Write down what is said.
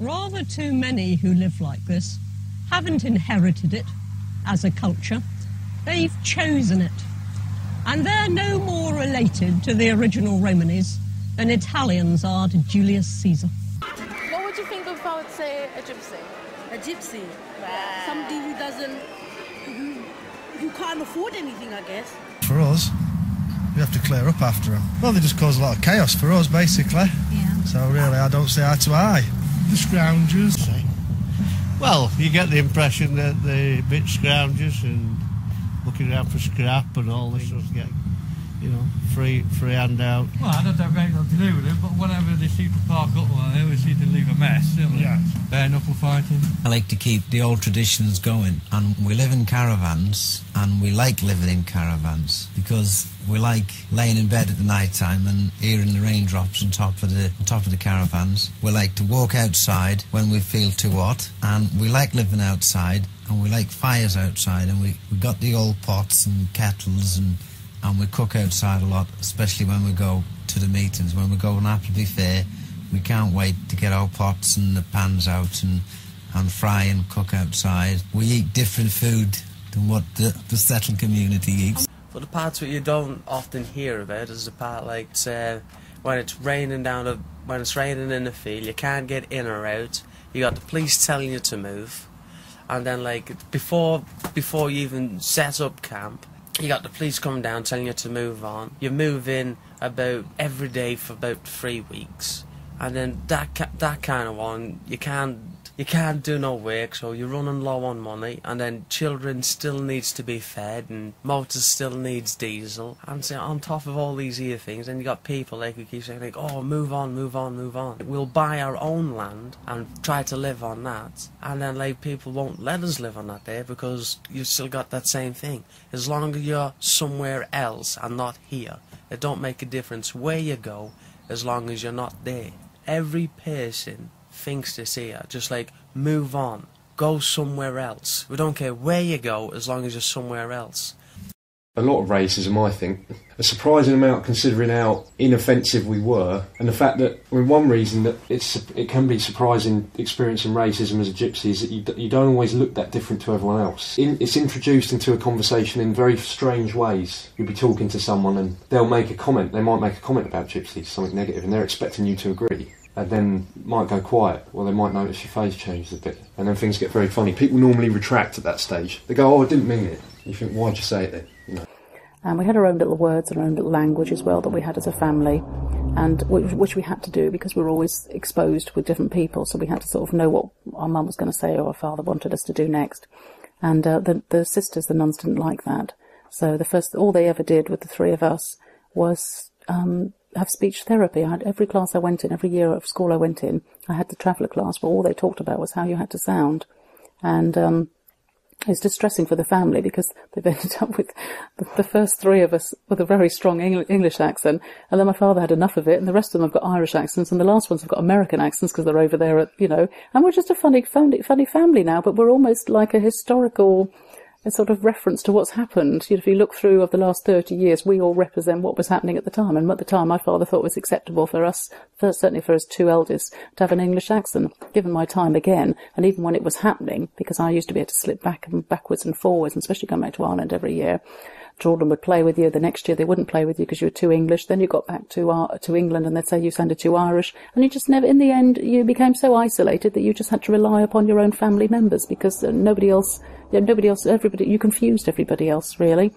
Rather too many who live like this haven't inherited it as a culture. They've chosen it. And they're no more related to the original Romanis than Italians are to Julius Caesar. What would you think of if I would say a gypsy? A gypsy? Somebody who doesn't... who can't afford anything, I guess. For us, we have to clear up after them. Well, they just cause a lot of chaos for us, basically. Yeah. So really, I don't see eye to eye. The scroungers. Well, you get the impression that they're a bit scroungers and looking around for scrap and all this sort of getting, you know, free handout. Well, I don't have anything to do with it, but whenever they seem to park up, well, they always seem to leave a mess, don't they? Yeah. Bare knuckle fighting. I like to keep the old traditions going, and we live in caravans, and we like living in caravans because we like laying in bed at the night time and hearing the raindrops on top of the caravans. We like to walk outside when we feel too hot, and we like living outside, and we like fires outside, and we got the old pots and kettles, and we cook outside a lot, especially when we go to the meetings. When we go on Appleby Fair, we can't wait to get our pots and the pans out and fry and cook outside. We eat different food than what the settled community eats. But the parts that you don't often hear about is the part like, say, when it's raining in the field, you can't get in or out. You got the police telling you to move, and then like before you even set up camp, you got the police coming down telling you to move on. You move in about every day for about 3 weeks, and then that kind of one, you can't do no work, so you're running low on money, and then children still needs to be fed, and motors still needs diesel, and so on top of all these other things, and you got people like who keep saying like, oh, move on, move on, move on. We'll buy our own land and try to live on that, and then like people won't let us live on that there because you've still got that same thing. As long as you're somewhere else and not here, it don't make a difference where you go as long as you're not there. Every person thinks this here, just like, move on, go somewhere else. We don't care where you go as long as you're somewhere else. A lot of racism, I think. A surprising amount considering how inoffensive we were, and the fact that, I mean, one reason that it can be surprising experiencing racism as a gypsy is that you don't always look that different to everyone else. It's introduced into a conversation in very strange ways. You'll be talking to someone and they'll make a comment, they might make a comment about gypsies, something negative, and they're expecting you to agree. And then might go quiet, or they might notice your face changes a bit, and then things get very funny. People normally retract at that stage. They go, oh, I didn't mean it. You think, why'd you say it then? You know. And we had our own little words and our own little language as well that we had as a family, and which we had to do because we were always exposed with different people, so we had to sort of know what our mum was going to say or our father wanted us to do next. And the sisters, the nuns, didn't like that. So all they ever did with the three of us was have speech therapy. I had every class I went in, every year of school I went in, I had the traveller class, but all they talked about was how you had to sound. And it's distressing for the family because they've ended up with the first three of us with a very strong English accent, and then my father had enough of it, and the rest of them have got Irish accents, and the last ones have got American accents because they're over there, and we're just a funny family now, but we're almost like a historical sort of reference to what's happened. If you look through of the last 30 years, we all represent what was happening at the time. And at the time, my father thought it was acceptable for us, certainly for us two eldest, to have an English accent. Given my time again, and even when it was happening, because I used to be able to slip backwards and forwards, and especially going back to Ireland every year, Jordan would play with you. The next year they wouldn't play with you because you were too English. Then you got back to England and they'd say you sounded too Irish. And you just never, in the end, you became so isolated that you just had to rely upon your own family members because nobody else, you confused everybody else, really.